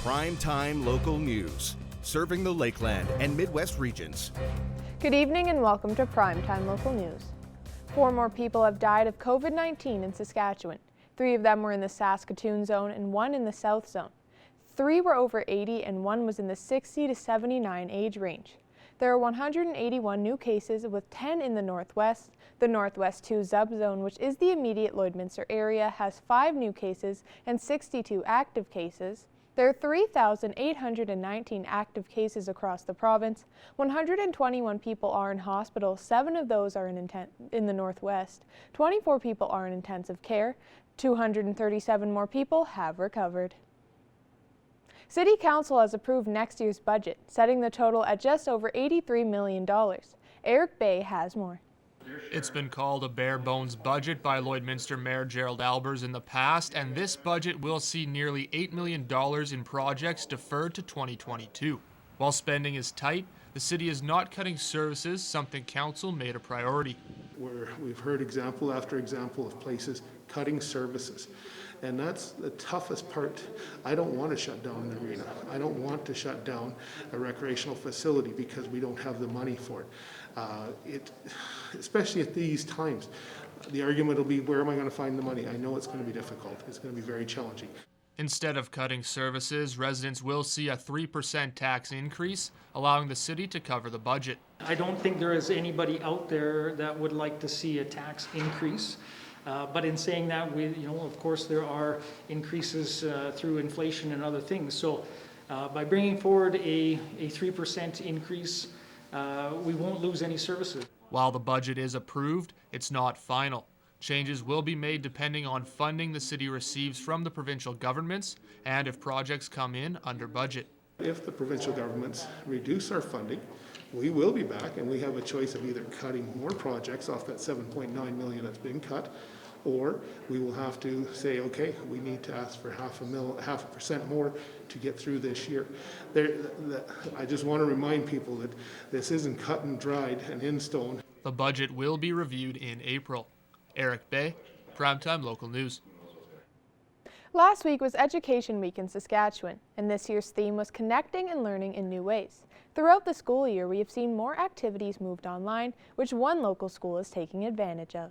Primetime local news, serving the Lakeland and Midwest regions. Good evening and welcome to Primetime Local News. 4 more people have died of COVID-19 in Saskatchewan. 3 of them were in the Saskatoon zone and 1 in the South zone. 3 were over 80 and 1 was in the 60 to 79 age range. There are 181 new cases with 10 in the Northwest. The Northwest 2 subzone, which is the immediate Lloydminster area, has 5 new cases and 62 active cases. There are 3,819 active cases across the province. 121 people are in hospital. 7 of those are in the Northwest. 24 people are in intensive care. 237 more people have recovered. City Council has approved next year's budget, setting the total at just over $83 million. Eric Bay has more. It's been called a bare-bones budget by Lloydminster Mayor Gerald Albers in the past, and this budget will see nearly $8 million in projects deferred to 2022. While spending is tight, the city is not cutting services, something council made a priority. We've heard example after example of places cutting services, and that's the toughest part. I don't want to shut down an arena. I don't want to shut down a recreational facility because we don't have the money for it. Especially at these times, the argument will be, where am I going to find the money? I know it's going to be difficult. It's going to be very challenging. Instead of cutting services, residents will see a 3% tax increase, allowing the city to cover the budget. I don't think there is anybody out there that would like to see a tax increase. But in saying that, of course, there are increases through inflation and other things. So by bringing forward a 3% increase, we won't lose any services. While the budget is approved, it's not final. Changes will be made depending on funding the city receives from the provincial governments and if projects come in under budget. If the provincial governments reduce our funding, we will be back and we have a choice of either cutting more projects off that $7.9 million that's been cut, or we will have to say, okay, we need to ask for half a percent more to get through this year. I just want to remind people that this isn't cut and dried and in stone. The budget will be reviewed in April. Eric Bay, Primetime Local News. Last week was Education Week in Saskatchewan, and this year's theme was connecting and learning in new ways. Throughout the school year, we have seen more activities moved online, which one local school is taking advantage of.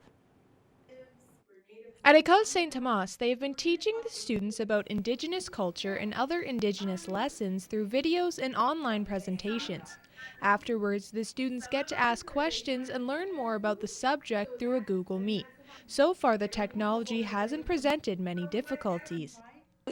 At École Saint-Thomas, they have been teaching the students about Indigenous culture and other Indigenous lessons through videos and online presentations. Afterwards, the students get to ask questions and learn more about the subject through a Google Meet. So far, the technology hasn't presented many difficulties.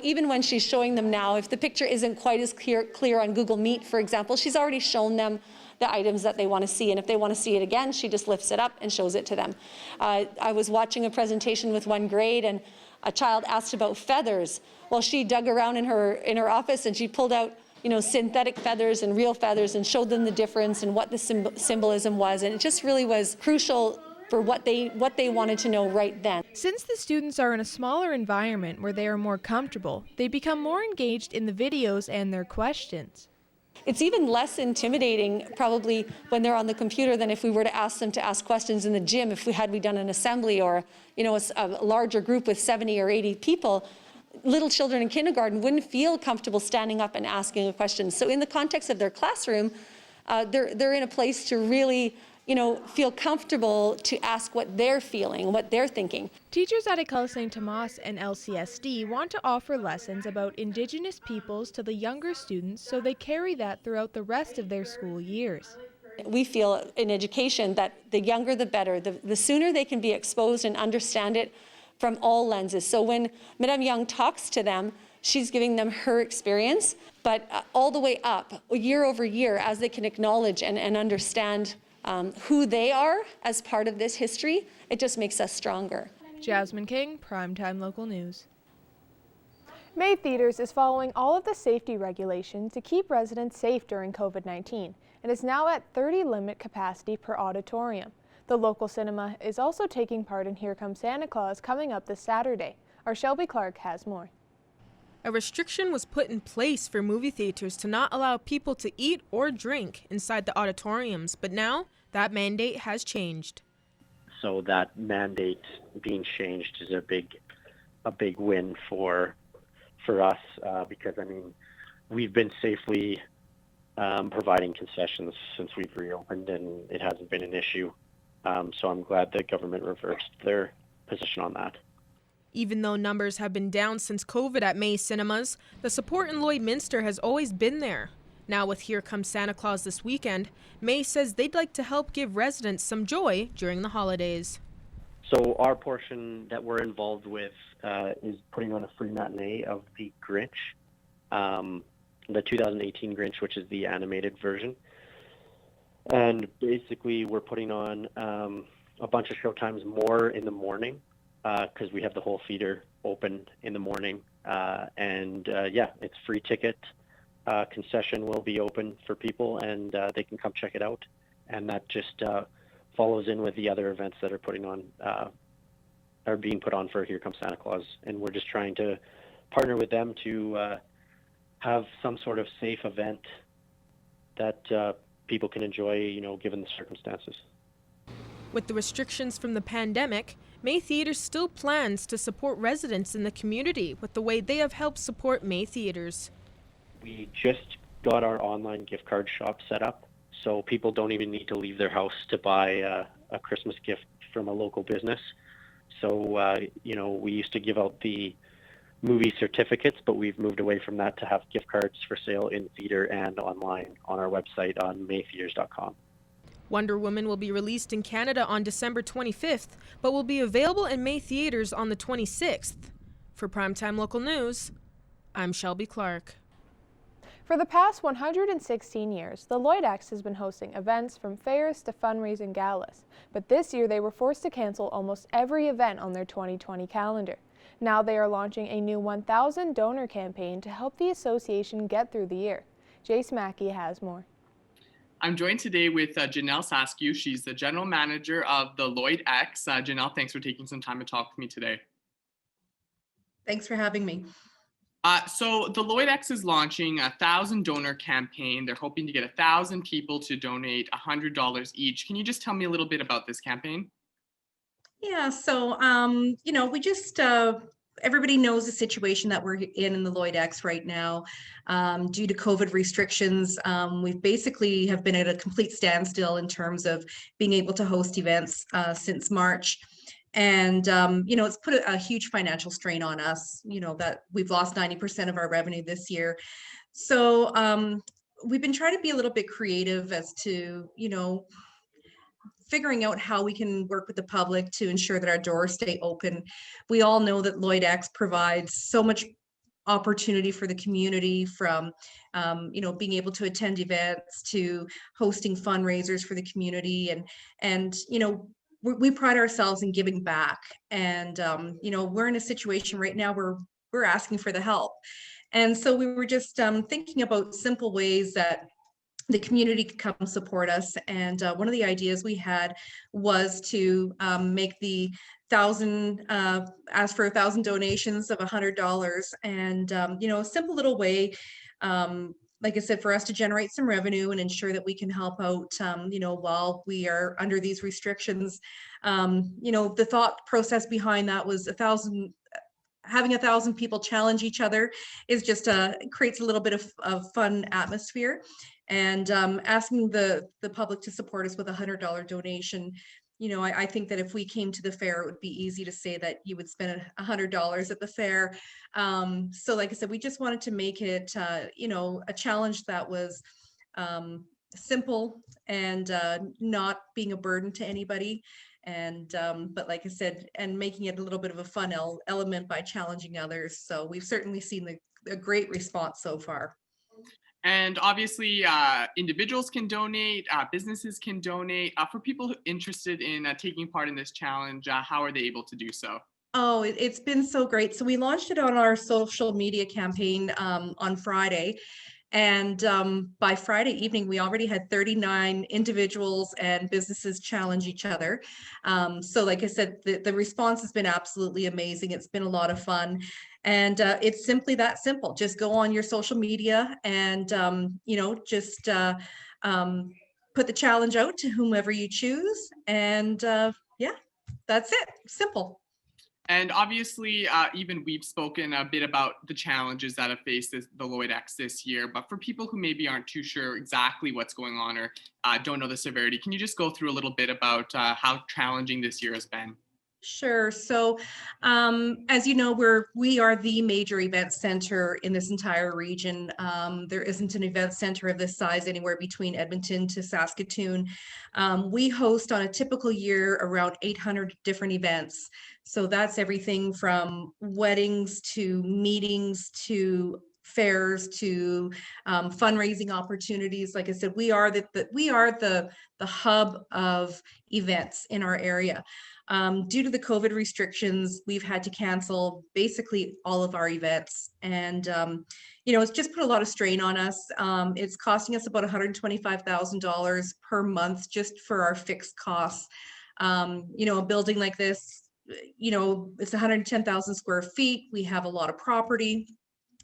Even when she's showing them now, if the picture isn't quite as clear on Google Meet, for example, she's already shown them the items that they want to see, and if they want to see it again, she just lifts it up and shows it to them. I was watching a presentation with 1 grade, and a child asked about feathers. Well, she dug around in her office and she pulled out synthetic feathers and real feathers and showed them the difference and what the symbolism was, and it just really was crucial for what they wanted to know right then. Since the students are in a smaller environment where they are more comfortable, they become more engaged in the videos and their questions. It's even less intimidating probably when they're on the computer than if we were to ask them to ask questions in the gym. If we done an assembly or a larger group with 70 or 80 people, little children in kindergarten wouldn't feel comfortable standing up and asking a question. So in the context of their classroom, they're in a place to really feel comfortable to ask what they're feeling, what they're thinking. Teachers at École Saint-Thomas and LCSD want to offer lessons about Indigenous peoples to the younger students so they carry that throughout the rest of their school years. We feel in education that the younger the better, the sooner they can be exposed and understand it from all lenses. So when Madame Young talks to them, she's giving them her experience, but all the way up, year over year, as they can acknowledge and understand who they are as part of this history, it just makes us stronger. Jasmine King, Primetime Local News. May Theatres is following all of the safety regulations to keep residents safe during COVID-19 and is now at 30 limit capacity per auditorium. The local cinema is also taking part in Here Comes Santa Claus coming up this Saturday. Our Shelby Clark has more. A restriction was put in place for movie theaters to not allow people to eat or drink inside the auditoriums, but now that mandate has changed. So that mandate being changed is a big win for us because we've been safely providing concessions since we've reopened, and it hasn't been an issue. So I'm glad the government reversed their position on that. Even though numbers have been down since COVID at May cinemas, the support in Lloydminster has always been there. Now with Here Comes Santa Claus this weekend, May says they'd like to help give residents some joy during the holidays. So our portion that we're involved with is putting on a free matinee of the Grinch, the 2018 Grinch, which is the animated version. And basically we're putting on a bunch of showtimes more in the morning because we have the whole theater open in the morning. It's free ticket. Concession will be open for people, and they can come check it out. And that just follows in with the other events that are being put on for Here Comes Santa Claus. And we're just trying to partner with them to have some sort of safe event that people can enjoy, given the circumstances. With the restrictions from the pandemic, May Theatres still plans to support residents in the community with the way they have helped support May Theatres. We just got our online gift card shop set up, so people don't even need to leave their house to buy a Christmas gift from a local business. So, we used to give out the movie certificates, but we've moved away from that to have gift cards for sale in theater and online on our website on maytheaters.com. Wonder Woman will be released in Canada on December 25th, but will be available in May Theatres on the 26th. For Primetime Local News, I'm Shelby Clark. For the past 116 years, the Lloyd X has been hosting events from fairs to fundraising galas, but this year they were forced to cancel almost every event on their 2020 calendar. Now they are launching a new 1,000 donor campaign to help the association get through the year. Jace Mackey has more. I'm joined today with Janelle Saskew. She's the general manager of the Lloyd X. Janelle, thanks for taking some time to talk with me today. Thanks for having me. So the Lloyd X is launching a 1,000 donor campaign. They're hoping to get 1,000 people to donate $100 each. Can you just tell me a little bit about this campaign? Yeah, so, we just, everybody knows the situation that we're in the Lloyd X right now. Due to COVID restrictions, we've basically have been at a complete standstill in terms of being able to host events since March. And, it's put a huge financial strain on us, that we've lost 90% of our revenue this year. So we've been trying to be a little bit creative as to, figuring out how we can work with the public to ensure that our doors stay open. We all know that Lloyd X provides so much opportunity for the community, from being able to attend events to hosting fundraisers for the community, and we pride ourselves in giving back. And we're in a situation right now where we're asking for the help. And so we were just thinking about simple ways that the community could come support us. And one of the ideas we had was to make the 1,000, ask for 1,000 donations of $100. And, a simple little way, like I said, for us to generate some revenue and ensure that we can help out, while we are under these restrictions. The thought process behind that was having 1,000 people challenge each other is just creates a little bit of fun atmosphere. And asking the public to support us with $100 donation, I think that if we came to the fair, it would be easy to say that you would spend $100 at the fair. So like I said, we just wanted to make it, a challenge that was simple and not being a burden to anybody. And but like I said, and making it a little bit of a fun element by challenging others. So we've certainly seen a great response so far. And obviously, individuals can donate, businesses can donate. For people interested in taking part in this challenge, how are they able to do so? Oh, it's been so great. So we launched it on our social media campaign on Friday. And by Friday evening, we already had 39 individuals and businesses challenge each other. So like I said, the response has been absolutely amazing. It's been a lot of fun. And it's simply that simple. Just go on your social media and, just put the challenge out to whomever you choose. And yeah, that's it. Simple. And obviously, even we've spoken a bit about the challenges that have faced the Lloyd X this year. But for people who maybe aren't too sure exactly what's going on or don't know the severity, can you just go through a little bit about how challenging this year has been? Sure. So, as you know, we are the major event center in this entire region. There isn't an event center of this size anywhere between Edmonton to Saskatoon. We host on a typical year around 800 different events. So that's everything from weddings to meetings to fairs to fundraising opportunities. Like I said, we are the hub of events in our area. Due to the COVID restrictions, we've had to cancel basically all of our events. And, it's just put a lot of strain on us. It's costing us about $125,000 per month just for our fixed costs. A building like this, it's 110,000 square feet. We have a lot of property.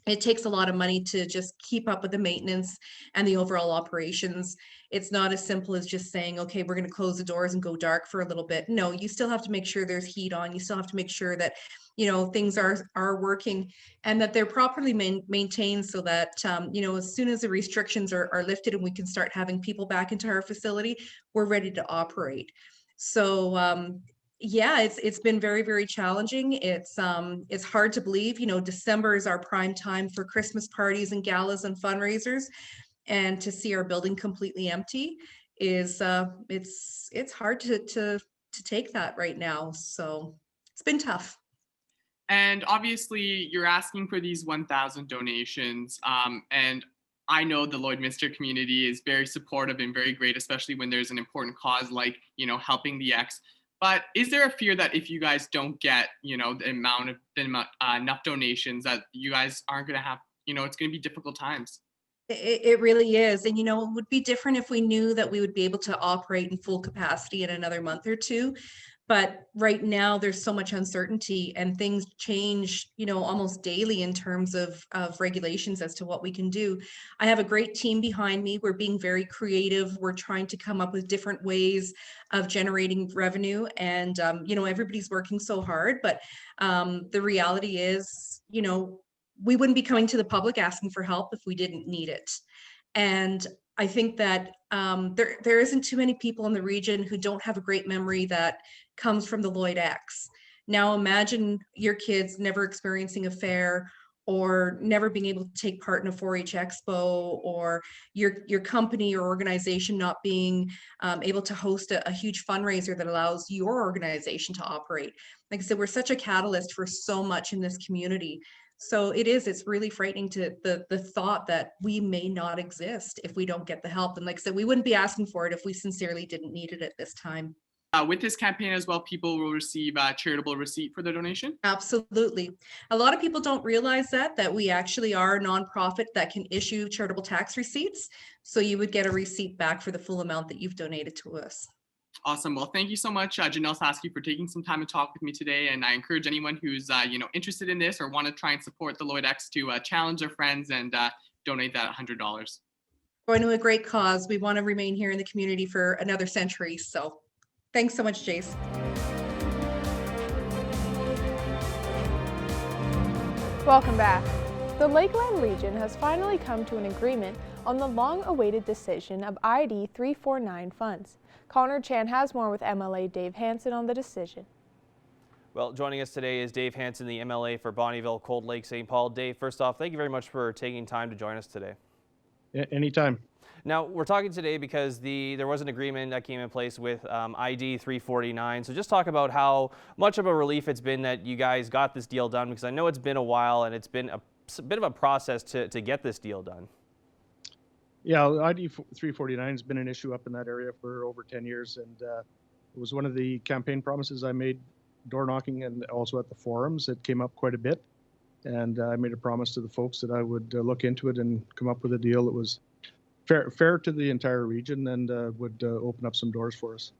It takes a lot of money to just keep up with the maintenance and the overall operations. It's not as simple as just saying, okay, we're going to close the doors and go dark for a little bit. No, you still have to make sure there's heat on. You still have to make sure that, things are working and that they're properly maintained so that, as soon as the restrictions are lifted and we can start having people back into our facility, we're ready to operate. So, yeah, it's been very, very challenging. It's hard to believe, December is our prime time for Christmas parties and galas and fundraisers, and to see our building completely empty is it's hard to take that right now. So it's been tough. And obviously, you're asking for these 1,000 donations. And I know the Lloydminster community is very supportive and very great, especially when there's an important cause like, helping the X. But is there a fear that if you guys don't get, enough donations, that you guys aren't going to have, it's going to be difficult times? It really is. And, it would be different if we knew that we would be able to operate in full capacity in another month or two. But right now there's so much uncertainty and things change, almost daily in terms of regulations as to what we can do. I have a great team behind me. We're being very creative. We're trying to come up with different ways of generating revenue. And, everybody's working so hard. But the reality is, we wouldn't be coming to the public asking for help if we didn't need it. And I think that there isn't too many people in the region who don't have a great memory that comes from the Lloyd X. Now imagine your kids never experiencing a fair or never being able to take part in a 4-H expo, or your company or organization not being able to host a huge fundraiser that allows your organization to operate. Like I said, we're such a catalyst for so much in this community. So it's really frightening to the thought that we may not exist if we don't get the help. And like I said, we wouldn't be asking for it if we sincerely didn't need it at this time. With this campaign as well, people will receive a charitable receipt for their donation? Absolutely. A lot of people don't realize that we actually are a nonprofit that can issue charitable tax receipts. So you would get a receipt back for the full amount that you've donated to us. Awesome. Well, thank you so much, Janelle Sasky, for taking some time to talk with me today. And I encourage anyone who's interested in this or want to try and support the Lloyd X to challenge their friends and donate that $100. Going to a great cause. We want to remain here in the community for another century. So thanks so much, Jace. Welcome back. The Lakeland region has finally come to an agreement on the long-awaited decision of ID 349 funds. Connor Chan has more with MLA Dave Hansen on the decision. Well, joining us today is Dave Hansen, the MLA for Bonnyville, Cold Lake, St. Paul. Dave, first off, thank you very much for taking time to join us today. Anytime. Now, we're talking today because there was an agreement that came in place with ID 349. So just talk about how much of a relief it's been that you guys got this deal done, because I know it's been a while and it's been a bit of a process to get this deal done. Yeah, ID 349 has been an issue up in that area for over 10 years. And it was one of the campaign promises I made door knocking and also at the forums. It came up quite a bit. And I made a promise to the folks that I would look into it and come up with a deal that was fair to the entire region and would open up some doors for us.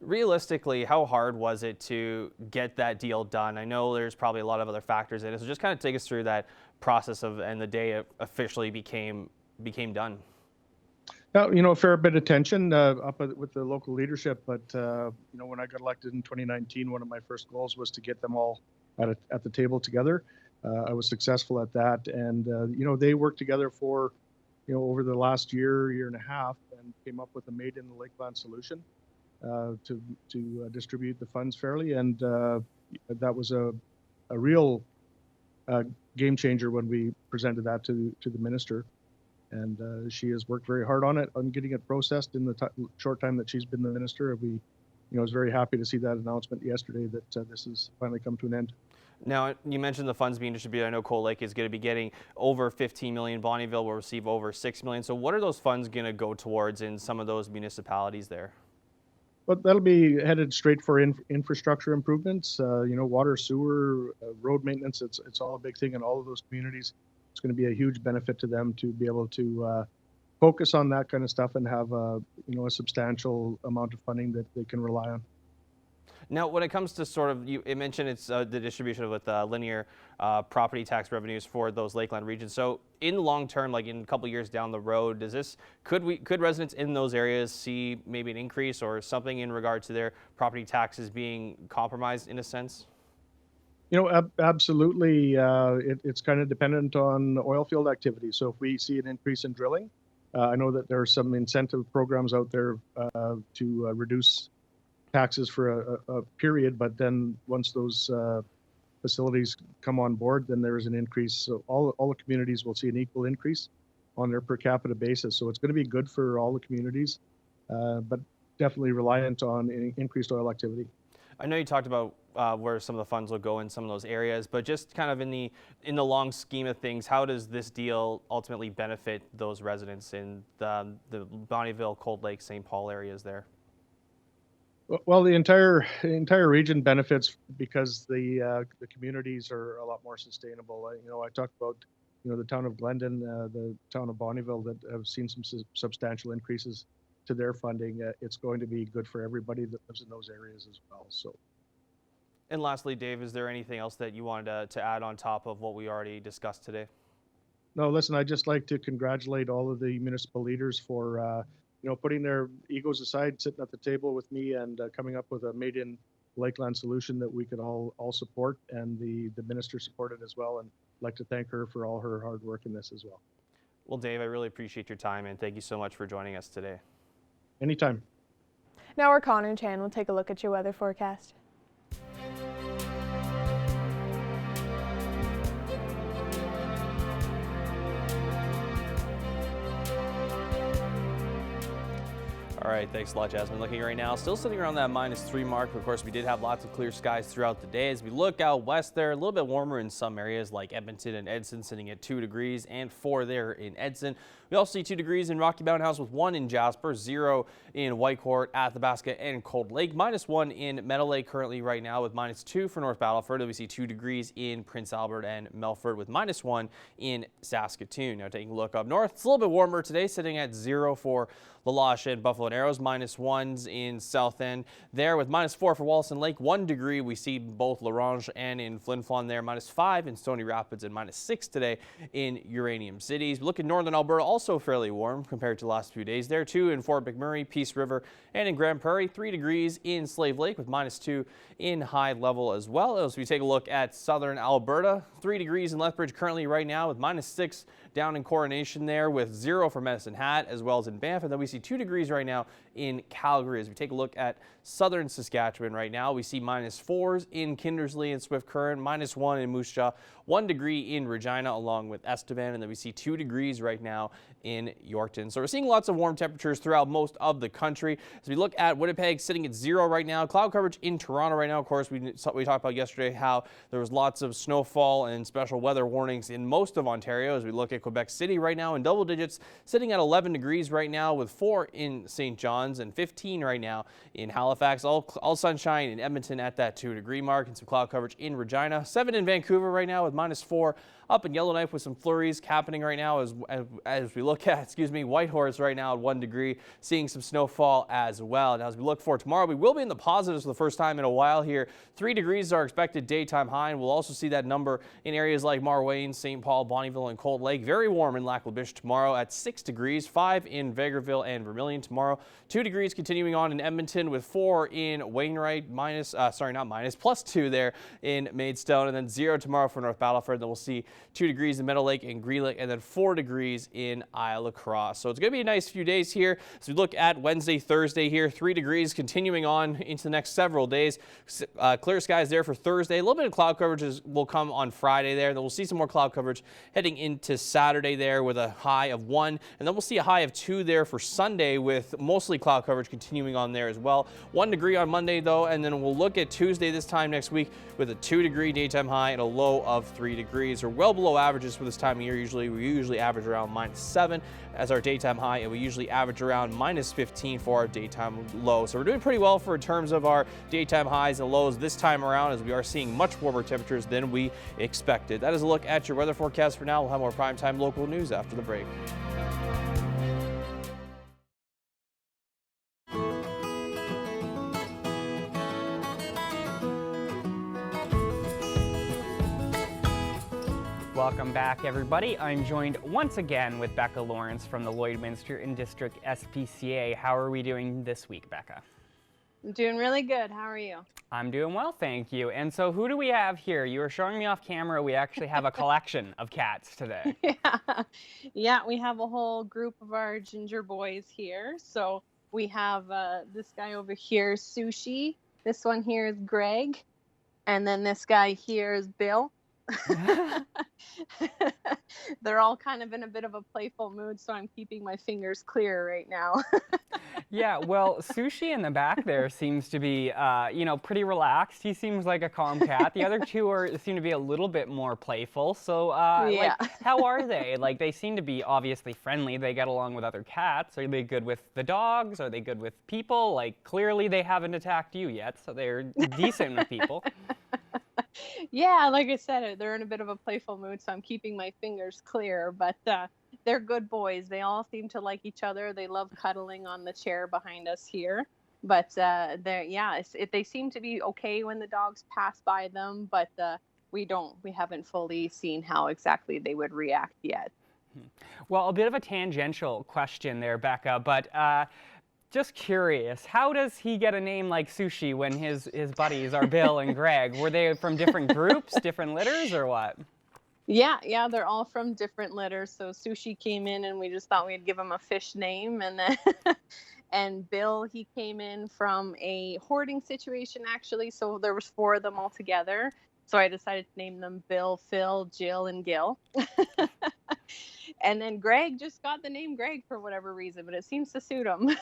Realistically, how hard was it to get that deal done? I know there's probably a lot of other factors in it, so just kind of take us through that process and the day it officially became done. A fair bit of tension up with the local leadership, but when I got elected in 2019, one of my first goals was to get them all at the table together. I was successful at that, and they worked together for over the last year and a half, and came up with a made in the Lakeland solution to distribute the funds fairly, and that was a real game changer when we presented that to the minister. And she has worked very hard on it, on getting it processed in the short time that she's been the minister. We, was very happy to see that announcement yesterday that this has finally come to an end. Now, you mentioned the funds being distributed. I know Cold Lake is going to be getting over 15 million. Bonnyville will receive over 6 million. So what are those funds going to go towards in some of those municipalities there? But that'll be headed straight for infrastructure improvements, water, sewer, road maintenance. It's all a big thing in all of those communities. It's going to be a huge benefit to them to be able to focus on that kind of stuff and have a substantial amount of funding that they can rely on. Now, when it comes to sort of, you mentioned it's the distribution with linear property tax revenues for those Lakeland regions. So in the long term, like in a couple of years down the road, could residents in those areas see maybe an increase or something in regard to their property taxes being compromised in a sense? Absolutely. It's kind of dependent on oil field activity. So if we see an increase in drilling, I know that there are some incentive programs out there to reduce taxes for a period, but then once those facilities come on board, then there is an increase. So all the communities will see an equal increase on their per capita basis. So it's going to be good for all the communities, but definitely reliant on increased oil activity. I know you talked about where some of the funds will go in some of those areas, but just kind of in the long scheme of things, how does this deal ultimately benefit those residents in the Bonnyville, Cold Lake, St. Paul areas there? Well, the entire region benefits because the communities are a lot more sustainable. I talked about the town of Glendon, the town of Bonnyville that have seen some substantial increases to their funding. It's going to be good for everybody that lives in those areas as well. So. And lastly, Dave, is there anything else that you wanted to add on top of what we already discussed today? No, listen, I'd just like to congratulate all of the municipal leaders for putting their egos aside, sitting at the table with me and coming up with a made in Lakeland solution that we could all support, and the minister supported as well. And I'd like to thank her for all her hard work in this as well. Well, Dave, I really appreciate your time, and thank you so much for joining us today. Anytime. Now our Connor Chan will take a look at your weather forecast. All right, thanks a lot, Jasmine. Looking right now, still sitting around that -3 mark. Of course, we did have lots of clear skies throughout the day. As we look out west there, a little bit warmer in some areas like Edmonton and Edson, sitting at 2 degrees and 4 there in Edson. We also see 2 degrees in Rocky Mountain House with 1 in Jasper, 0 in Whitecourt, Athabasca, and Cold Lake. -1 in Meadow Lake currently right now with -2 for North Battleford. We see 2 degrees in Prince Albert and Melfort with -1 in Saskatoon. Now taking a look up north, it's a little bit warmer today, sitting at 0 for La Loche and Buffalo Narrows, -1s in South End there with -4 for Wollaston Lake, 1 degree. We see both La Ronge and in Flin Flon there, -5 in Stony Rapids and -6 today in Uranium Cities. Look at northern Alberta, also fairly warm compared to the last few days there, 2 in Fort McMurray, Peace River, and in Grand Prairie, 3 degrees in Slave Lake with -2 in High Level as well. As we take a look at southern Alberta, 3 degrees in Lethbridge currently right now with -6 down in Coronation there with 0 for Medicine Hat as well as in Banff. And then we see 2 degrees right now in Calgary. As we take a look at southern Saskatchewan right now, we see -4s in Kindersley and Swift Current, -1 in Moose Jaw, 1 degree in Regina along with Estevan, and then we see 2 degrees right now in Yorkton. So we're seeing lots of warm temperatures throughout most of the country. As we look at Winnipeg, sitting at 0 right now. Cloud coverage in Toronto right now. Of course, we talked about yesterday how there was lots of snowfall and special weather warnings in most of Ontario. As we look at Quebec City right now in double digits, sitting at 11 degrees right now with 4 in St. John's and 15 right now in Halifax. All sunshine in Edmonton at that 2 degree mark, and some cloud coverage in Regina. 7 in Vancouver right now with -4. Up in Yellowknife with some flurries happening right now as we look at, Whitehorse right now at 1 degree, seeing some snowfall as well. Now as we look for tomorrow, we will be in the positives for the first time in a while here. 3 degrees is our expected daytime high, and we'll also see that number in areas like Marwayne, St. Paul, Bonnyville, and Cold Lake. Very warm in Lac La Biche tomorrow at 6 degrees, 5 in Vegreville and Vermilion tomorrow. 2 degrees continuing on in Edmonton with 4 in Wainwright, plus 2 there in Maidstone, and then 0 tomorrow for North Battleford. Then we'll see 2 degrees in Meadow Lake and Green Lake, and then 4 degrees in Isle La Crosse. So it's going to be a nice few days here. So we look at Wednesday, Thursday here, 3 degrees continuing on into the next several days. Clear skies there for Thursday. A little bit of cloud coverage will come on Friday there. Then we'll see some more cloud coverage heading into Saturday there with a high of 1. And then we'll see a high of 2 there for Sunday with mostly cloud coverage continuing on there as well. 1 degree on Monday though, and then we'll look at Tuesday this time next week with a 2-degree daytime high and a low of 3 degrees. We're well below averages for this time of year. We usually average around -7 as our daytime high, and we usually average around -15 for our daytime low. So we're doing pretty well in terms of our daytime highs and lows this time around, as we are seeing much warmer temperatures than we expected. That is a look at your weather forecast for now. We'll have more primetime local news after the break. Welcome back, everybody. I'm joined once again with Becca Lawrence from the Lloydminster and District SPCA. How are we doing this week, Becca? I'm doing really good. How are you? I'm doing well, thank you. And so who do we have here? You were showing me off camera. We actually have a collection of cats today. Yeah, we have a whole group of our ginger boys here. So we have this guy over here, Sushi. This one here is Greg. And then this guy here is Bill. They're all kind of in a bit of a playful mood, so I'm keeping my fingers clear right now. Yeah, well, Sushi in the back there seems to be, pretty relaxed. He seems like a calm cat. The other two seem to be a little bit more playful. So, yeah. how are they? Like, they seem to be obviously friendly. They get along with other cats. Are they good with the dogs? Are they good with people? Like, clearly they haven't attacked you yet, so they're decent with people. Yeah, like I said, they're in a bit of a playful mood, so I'm keeping my fingers clear. But they're good boys. They all seem to like each other. They love cuddling on the chair behind us here. But they seem to be okay when the dogs pass by them. But we haven't fully seen how exactly they would react yet. Well, a bit of a tangential question there, Becca, but just curious, how does he get a name like Sushi when his buddies are Bill and Greg? Were they from different groups, different litters, or what? Yeah, they're all from different litters. So Sushi came in and we just thought we'd give him a fish name. And then and Bill, he came in from a hoarding situation, actually. So there was 4 of them all together. So I decided to name them Bill, Phil, Jill, and Gil. And then Greg just got the name Greg for whatever reason, but it seems to suit him.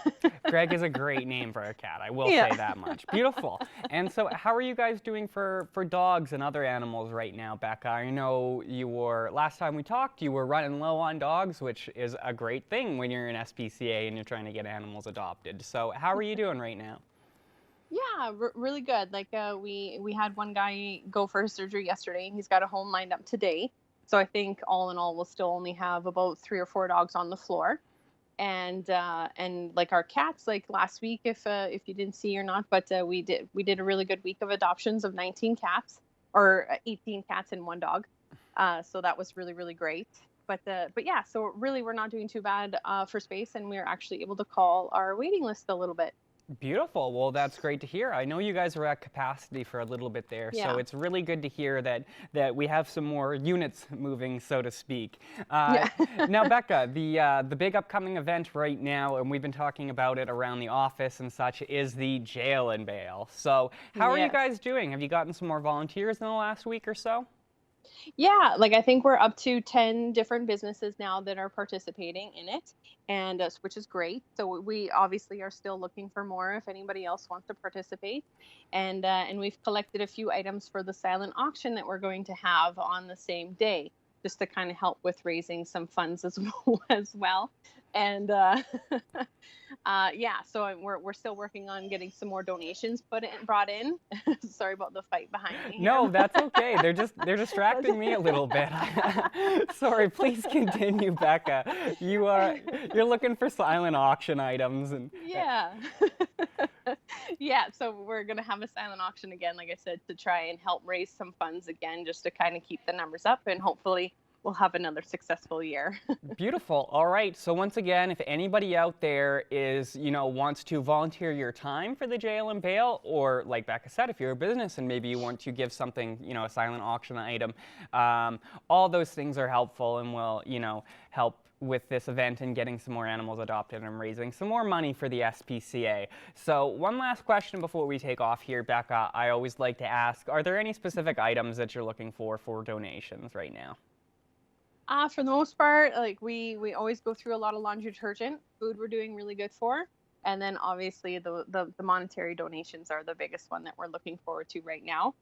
Greg is a great name for a cat, I will say that much. Beautiful. And so how are you guys doing for dogs and other animals right now, Becca? I know last time we talked, you were running low on dogs, which is a great thing when you're in SPCA and you're trying to get animals adopted. So how are you doing right now? Yeah, really good. Like we had one guy go for his surgery yesterday. He's got a home lined up today. So I think all in all, we'll still only have about 3 or 4 dogs on the floor. And like our cats, like last week, if you didn't see or not, but we did a really good week of adoptions of 19 cats, or 18 cats and 1 dog. So that was really, really great. But yeah, so really we're not doing too bad for space, and we're actually able to call our waiting list a little bit. Beautiful. Well, that's great to hear. I know you guys were at capacity for a little bit there, so it's really good to hear that we have some more units moving, so to speak. Now, Becca, the big upcoming event right now, and we've been talking about it around the office and such, is the Jail and Bail. So how are you guys doing? Have you gotten some more volunteers in the last week or so? Yeah, like I think we're up to 10 different businesses now that are participating in it, and which is great. So we obviously are still looking for more if anybody else wants to participate, and we've collected a few items for the silent auction that we're going to have on the same day, just to kind of help with raising some funds as well. And so we're still working on getting some more donations brought in. Sorry about the fight behind me. No, that's okay. They're distracting me a little bit. Sorry, please continue, Becca. You're looking for silent auction items and yeah. So we're gonna have a silent auction again, like I said, to try and help raise some funds again, just to kind of keep the numbers up and hopefully we'll have another successful year. Beautiful. All right. So once again, if anybody out there is, wants to volunteer your time for the jail and bail, or like Becca said, if you're a business and maybe you want to give something, a silent auction item, all those things are helpful and will, help with this event and getting some more animals adopted and raising some more money for the SPCA. So one last question before we take off here, Becca. I always like to ask, are there any specific items that you're looking for donations right now? For the most part, like we always go through a lot of laundry detergent. Food we're doing really good for. And then obviously the monetary donations are the biggest one that we're looking forward to right now.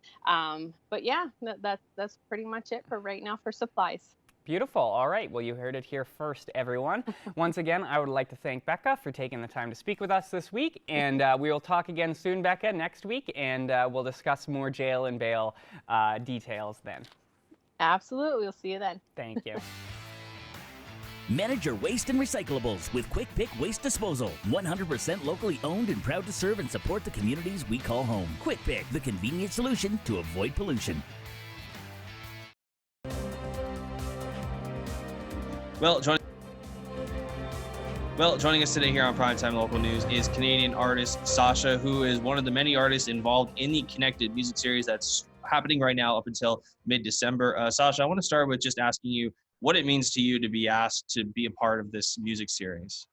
But yeah, that's pretty much it for right now for supplies. Beautiful. All right. Well, you heard it here first, everyone. Once again, I would like to thank Becca for taking the time to speak with us this week. And we will talk again soon, Becca, next week. And we'll discuss more jail and bail details then. Absolutely. We'll see you then. Thank you. Manage your waste and recyclables with Quick Pick Waste Disposal. 100% locally owned and proud to serve and support the communities we call home. Quick Pick, the convenient solution to avoid pollution. Well, joining us today here on Primetime Local News is Canadian artist Sasha, who is one of the many artists involved in the Connected music series that's happening right now up until mid-December. Sasha, I want to start with just asking you what it means to you to be asked to be a part of this music series.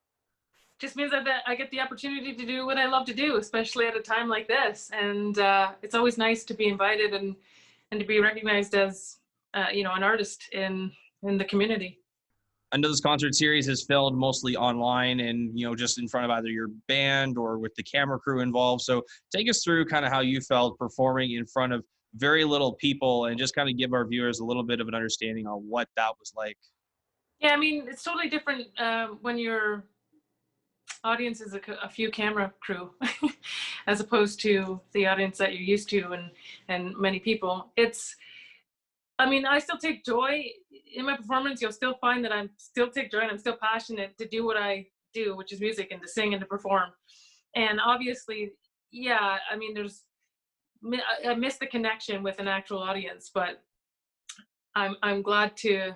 Just means that I get the opportunity to do what I love to do, especially at a time like this. And it's always nice to be invited and to be recognized as, an artist in the community. I know this concert series is filmed mostly online and, just in front of either your band or with the camera crew involved. So take us through kind of how you felt performing in front of very little people and just kind of give our viewers a little bit of an understanding on what that was like. Yeah, I mean, it's totally different when your audience is a few camera crew as opposed to the audience that you're used to and many people. I still take joy in my performance. You'll still find that I still take joy and I'm still passionate to do what I do, which is music and to sing and to perform. And obviously, yeah, I miss the connection with an actual audience, but I'm glad to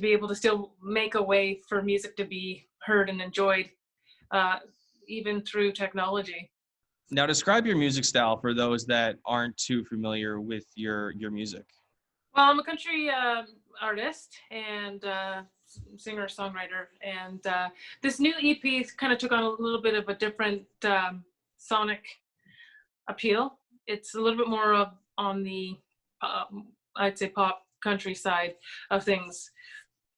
be able to still make a way for music to be heard and enjoyed, even through technology. Now, describe your music style for those that aren't too familiar with your music. Well, I'm a country artist and singer-songwriter, and this new EP kind of took on a little bit of a different sonic appeal. It's a little bit more on the, I'd say, pop country side of things.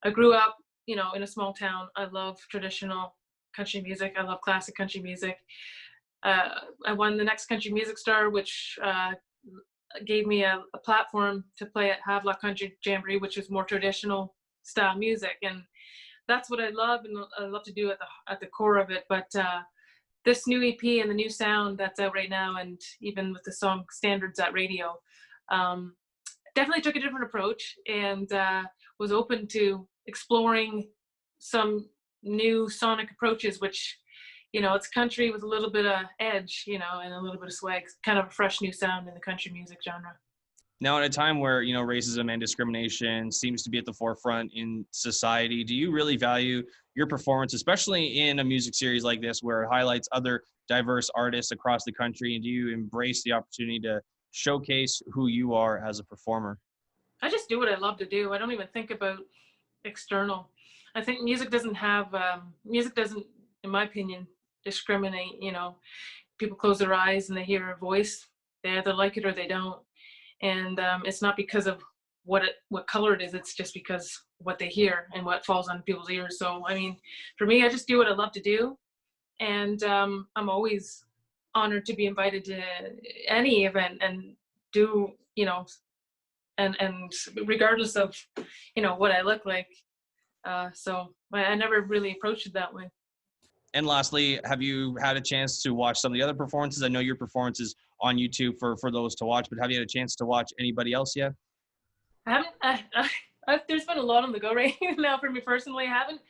I grew up, in a small town. I love traditional country music. I love classic country music. I won the Next Country Music Star, which gave me a platform to play at Havelock Country Jamboree, which is more traditional style music, and that's what I love and I love to do at the core of it. But this new EP and the new sound that's out right now, and even with the song Standards at Radio, definitely took a different approach and was open to exploring some new sonic approaches, which it's country with a little bit of edge, and a little bit of swag, kind of a fresh new sound in the country music genre. Now, in a time where, racism and discrimination seems to be at the forefront in society, do you really value your performance, especially in a music series like this, where it highlights other diverse artists across the country? And do you embrace the opportunity to showcase who you are as a performer? I just do what I love to do. I don't even think about external. I think music doesn't, in my opinion, discriminate. People close their eyes and they hear a voice. They either like it or they don't. And it's not because of what color it is. It's just because what they hear and what falls on people's ears. So, for me, I just do what I love to do. And I'm always honored to be invited to any event and do, and regardless of, what I look like. So I never really approached it that way. And lastly, have you had a chance to watch some of the other performances? I know your performance is on YouTube for those to watch, but have you had a chance to watch anybody else yet? I haven't. There's been a lot on the go right now for me personally. I haven't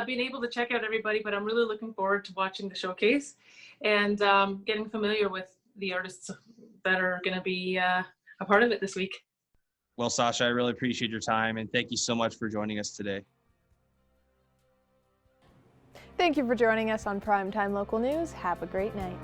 been able to check out everybody, but I'm really looking forward to watching the showcase and getting familiar with the artists that are going to be a part of it this week. Well, Sasha, I really appreciate your time, and thank you so much for joining us today. Thank you for joining us on Primetime Local News. Have a great night.